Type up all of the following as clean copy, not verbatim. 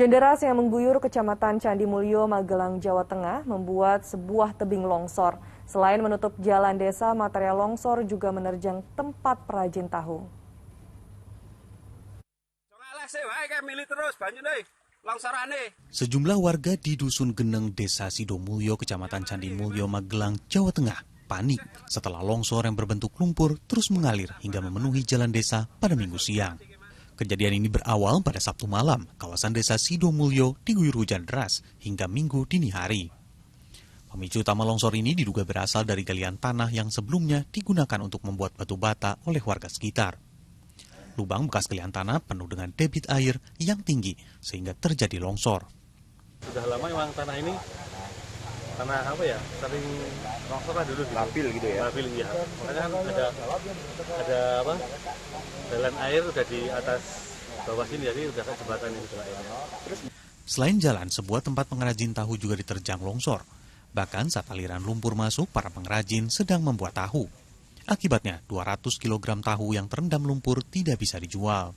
Hujan deras yang mengguyur Kecamatan Candi Mulyo, Magelang, Jawa Tengah membuat sebuah tebing longsor. Selain menutup jalan desa, material longsor juga menerjang tempat perajin tahu. Sejumlah warga di Dusun Geneng, Desa Sidomulyo, Kecamatan Candi Mulyo, Magelang, Jawa Tengah panik setelah longsor yang berbentuk lumpur terus mengalir hingga memenuhi jalan desa pada Minggu siang. Kejadian ini berawal pada Sabtu malam. Kawasan Desa Sidomulyo diguyur hujan deras hingga Minggu dini hari. Pemicu utama longsor ini diduga berasal dari galian tanah yang sebelumnya digunakan untuk membuat batu bata oleh warga sekitar. Lubang bekas galian tanah penuh dengan debit air yang tinggi sehingga terjadi longsor. Sudah lama memang tanah ini tanah apa ya, sering longsor lah dulu. Labil gitu ya? Labil ya. Makanya kan ada apa? Jalan air udah di atas bawah sini, jadi udah ke jembatan ini airnya. Selain jalan, sebuah tempat pengrajin tahu juga diterjang longsor. Bahkan saat aliran lumpur masuk, para pengrajin sedang membuat tahu. Akibatnya, 200 kg tahu yang terendam lumpur tidak bisa dijual.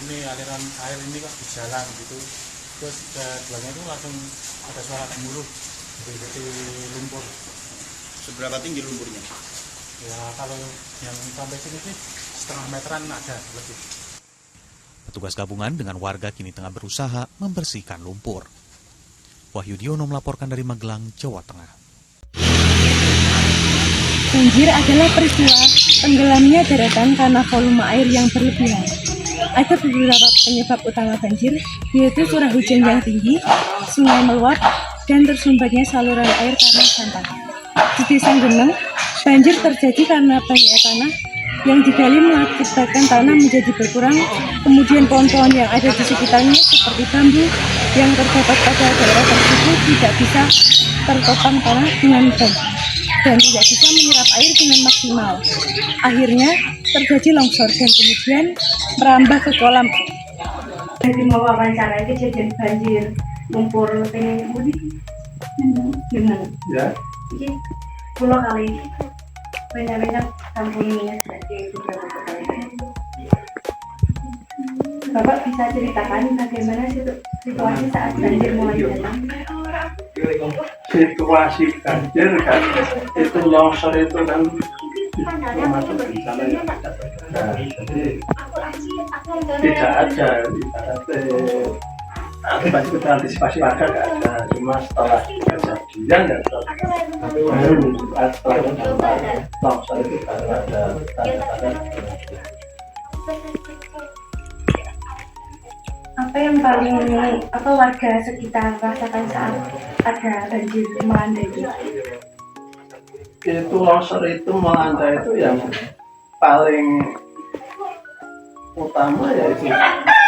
Ini aliran air ini kok di jalan gitu, terus keduanya itu langsung ada suara gemuruh dari lumpur. Seberapa tinggi lumpurnya? Ya kalau yang sampai sini sih setengah meteran ada lebih. Petugas gabungan dengan warga kini tengah berusaha membersihkan lumpur. Wahyu Diono melaporkan dari Magelang, Jawa Tengah. Banjir adalah peristiwa tenggelamnya daratan karena volume air yang berlebihan. Ada beberapa penyebab utama banjir, yaitu curah hujan yang tinggi, sungai meluap, dan tersumbatnya saluran air karena sampah. Di Desa Geneng, banjir terjadi karena banyak tanah yang digali mengakibatkan tanah menjadi berkurang, kemudian pohon-pohon yang ada di sekitarnya seperti bambu yang terdapat pada daerah tersebut tidak bisa tertopang tanah dengan baik dan tidak bisa menyerap air dengan maksimal. Akhirnya terjadi longsor dan kemudian merambah ke kolam. Jadi mau wawancara kejadian banjir lumpur ini gimana? Ya. Jadi pulau kali banyak kampung ini jadi beberapa kali. Bapak bisa ceritakan bagaimana situasi saat banjir mulai datang? Situasi banjir kan itu longsor itu kan termasuk bencana yang jadi tidak ada kita antisipasi warga nggak ada, cuma setelah kejadian ya baru setelah dampak longsor itu baru ada tanda-tanda. Apa yang paling warga sekitar rasakan saat ada banjir melanda itu? Itu longsor itu melanda itu yang paling utama yaitu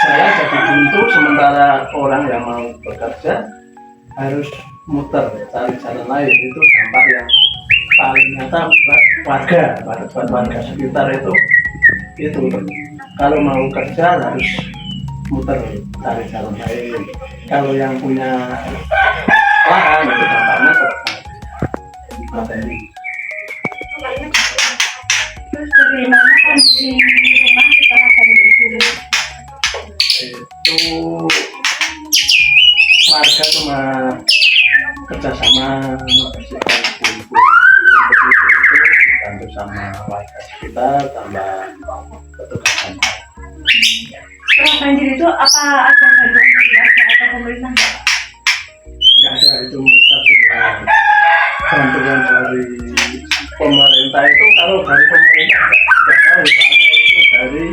jalan jadi buntu, sementara orang yang mau bekerja harus muter cari jalan lain. Itu dampak yang paling nyata buat warga sekitar itu kalau mau kerja harus muter cari jalan lain. Kalau yang punya lahan itu dampaknya materi. Terus bagaimana kondisi rumah setelah banjir surut? Itu warga cuma kerjasama membersihkan puing-puing itu dibantu sama warga sekitar tambah petugas sampah. Setelah banjir itu apa ada bantuan dari warga atau pemerintah? Nggak ada, itu mutlak juga bantuan dari pemerintah. Itu kalau dari pemerintah nggak tahu, soalnya itu dari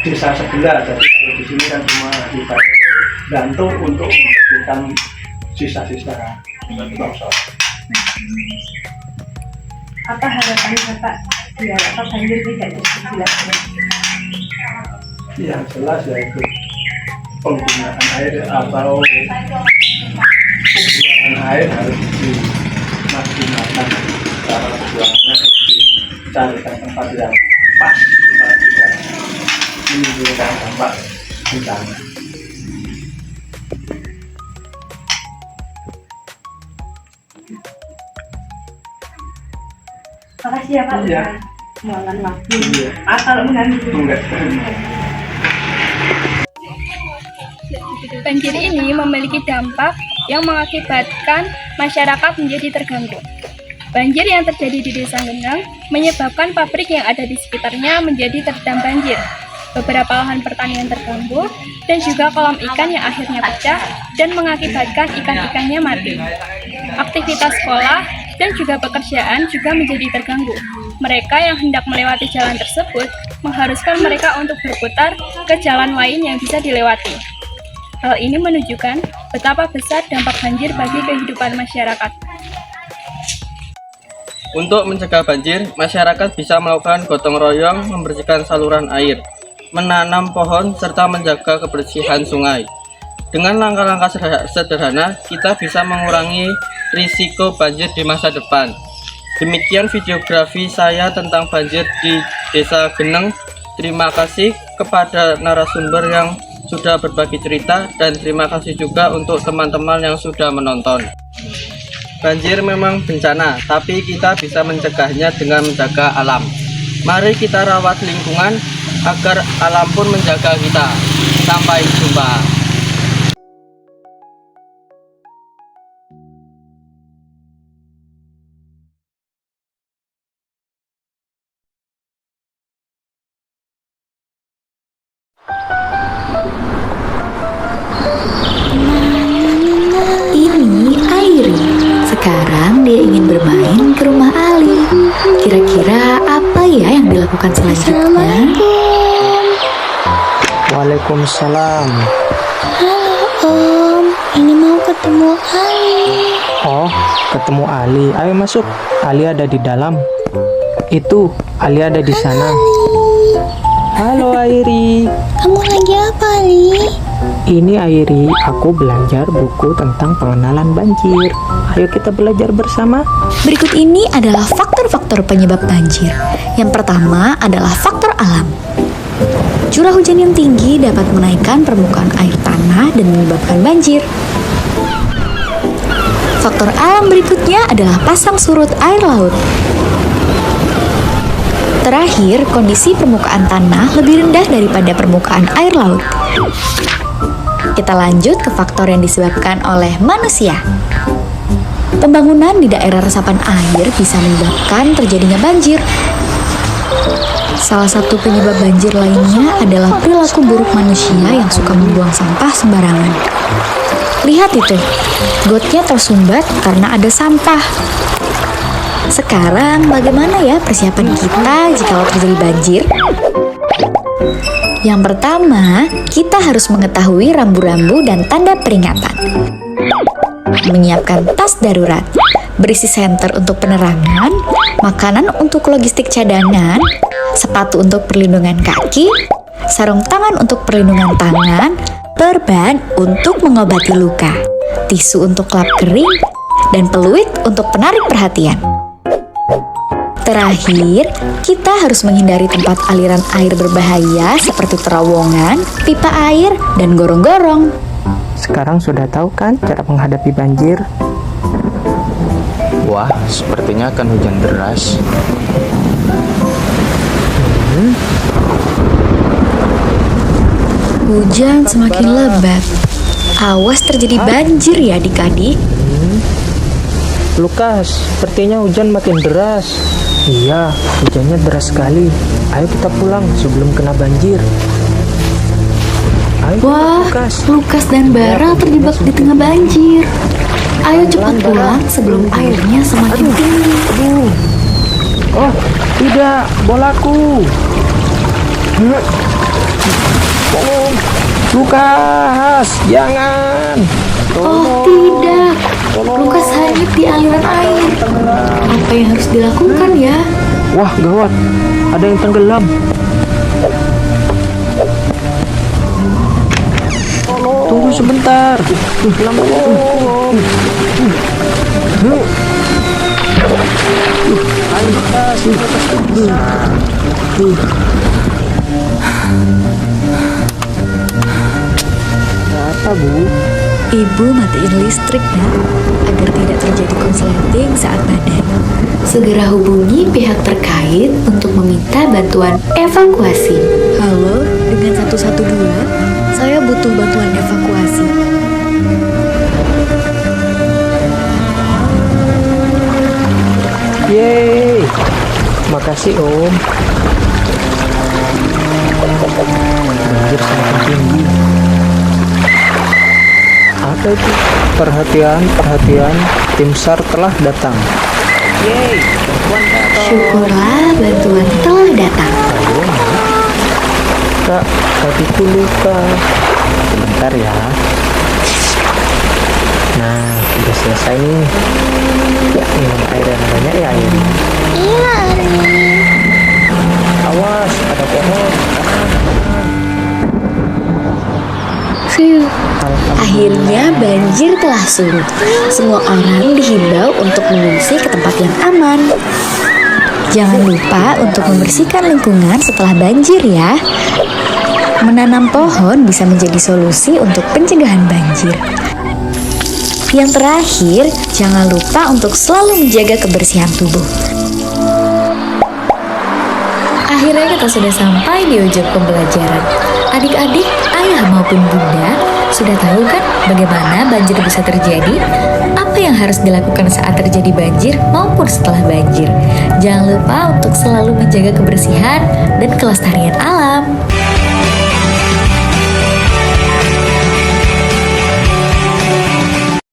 desa sebelah. Jadi kalau di sini kan cuma kita bantu untuk membersihkan sisa-sisa longsor. Apa harapan Bapak biar banjir tidak terjadi lagi? Yang jelas yaitu penggunaan air atau pembuangan air harus dimaksimalkan. Cara pembuangannya dicarikan tempat yang pas supaya tidak menimbulkan dampak bencana. Makasih ya Pak. Iya. Mohon maaf. Kalau mengganggu. Enggak. Banjir ini memiliki dampak yang mengakibatkan masyarakat menjadi terganggu. Banjir yang terjadi di Desa Genang menyebabkan pabrik yang ada di sekitarnya menjadi terendam banjir. Beberapa lahan pertanian terganggu dan juga kolam ikan yang akhirnya pecah dan mengakibatkan ikan-ikannya mati. Aktivitas sekolah dan juga pekerjaan juga menjadi terganggu. Mereka yang hendak melewati jalan tersebut mengharuskan mereka untuk berputar ke jalan lain yang bisa dilewati. Hal ini menunjukkan betapa besar dampak banjir bagi kehidupan masyarakat. Untuk mencegah banjir, masyarakat bisa melakukan gotong royong, membersihkan saluran air, menanam pohon, serta menjaga kebersihan sungai. Dengan langkah-langkah sederhana, kita bisa mengurangi risiko banjir di masa depan. Demikian videografi saya tentang banjir di Desa Geneng. Terima kasih kepada narasumber yang sudah berbagi cerita, dan terima kasih juga untuk teman-teman yang sudah menonton. Banjir memang bencana, tapi kita bisa mencegahnya dengan menjaga alam. Mari kita rawat lingkungan agar alam pun menjaga kita. Sampai jumpa. Ini Airi. Sekarang dia ingin bermain ke rumah Ali. Kira-kira apa ya yang dilakukan selanjutnya? Waalaikumsalam. Halo Om, ini mau ketemu Ali. Oh, ketemu Ali. Ayo masuk. Ali ada di dalam. Itu, Ali ada di sana. Halo Airi. Kamu lagi apa, Ali? Ini Airi, aku belajar buku tentang pengenalan banjir. Ayo kita belajar bersama. Berikut ini adalah faktor-faktor penyebab banjir. Yang pertama adalah faktor alam. Curah hujan yang tinggi dapat menaikkan permukaan air tanah dan menyebabkan banjir. Faktor alam berikutnya adalah pasang surut air laut. Terakhir, kondisi permukaan tanah lebih rendah daripada permukaan air laut. Kita lanjut ke faktor yang disebabkan oleh manusia. Pembangunan di daerah resapan air bisa menyebabkan terjadinya banjir. Salah satu penyebab banjir lainnya adalah perilaku buruk manusia yang suka membuang sampah sembarangan. Lihat itu, gotnya tersumbat karena ada sampah. Sekarang bagaimana ya persiapan kita jika terjadi banjir? Yang pertama, kita harus mengetahui rambu-rambu dan tanda peringatan. Menyiapkan tas darurat, berisi senter untuk penerangan, makanan untuk logistik cadangan, sepatu untuk perlindungan kaki, sarung tangan untuk perlindungan tangan, perban untuk mengobati luka, tisu untuk lap kering, dan peluit untuk penarik perhatian. Terakhir, kita harus menghindari tempat aliran air berbahaya seperti terowongan, pipa air, dan gorong-gorong. Sekarang sudah tahu kan cara menghadapi banjir? Wah, sepertinya akan hujan deras. Hujan semakin lebat. Awas terjadi banjir ya adik-adik. Lukas, sepertinya hujan makin deras. Iya, hujannya deras sekali. Ayo kita pulang sebelum kena banjir. Ayo, wah, Lukas dan Bara terjebak di tengah banjir. Ayo cepat pulang sebelum airnya semakin tinggi. Oh, tidak, bolaku. Tolong, Lukas, jangan. Oh tidak, Lukas hanyut di aliran air. Apa yang harus dilakukan ya? Wah, gawat, ada yang tenggelam. Tunggu sebentar. Apa, Bu? Ibu matiin listrik ya, agar tidak terjadi konsleting saat badai. Segera hubungi pihak terkait untuk meminta bantuan evakuasi. Halo, dengan 112. Saya butuh bantuan evakuasi. Yeay, makasih Om. Banjir semakin tinggi. Apa itu? Perhatian, tim SAR telah datang. Yeay, bantuan datang. Syukurlah bantuan telah datang. Ayo, Kak, kakiku luka. Sebentar ya. Nah, udah selesai nih. Ya, minum air yang banyak ya, Airi. Iya, Ari. Awas, ada pohon. Akhirnya banjir telah surut. Semua orang dihimbau untuk mengungsi ke tempat yang aman. Jangan lupa untuk membersihkan lingkungan setelah banjir ya. Menanam pohon bisa menjadi solusi untuk pencegahan banjir. Yang terakhir, jangan lupa untuk selalu menjaga kebersihan tubuh. Akhirnya kita sudah sampai di ujung pembelajaran. Adik-adik, ayah maupun bunda, sudah tahu kan bagaimana banjir bisa terjadi? Apa yang harus dilakukan saat terjadi banjir maupun setelah banjir? Jangan lupa untuk selalu menjaga kebersihan dan kelestarian alam.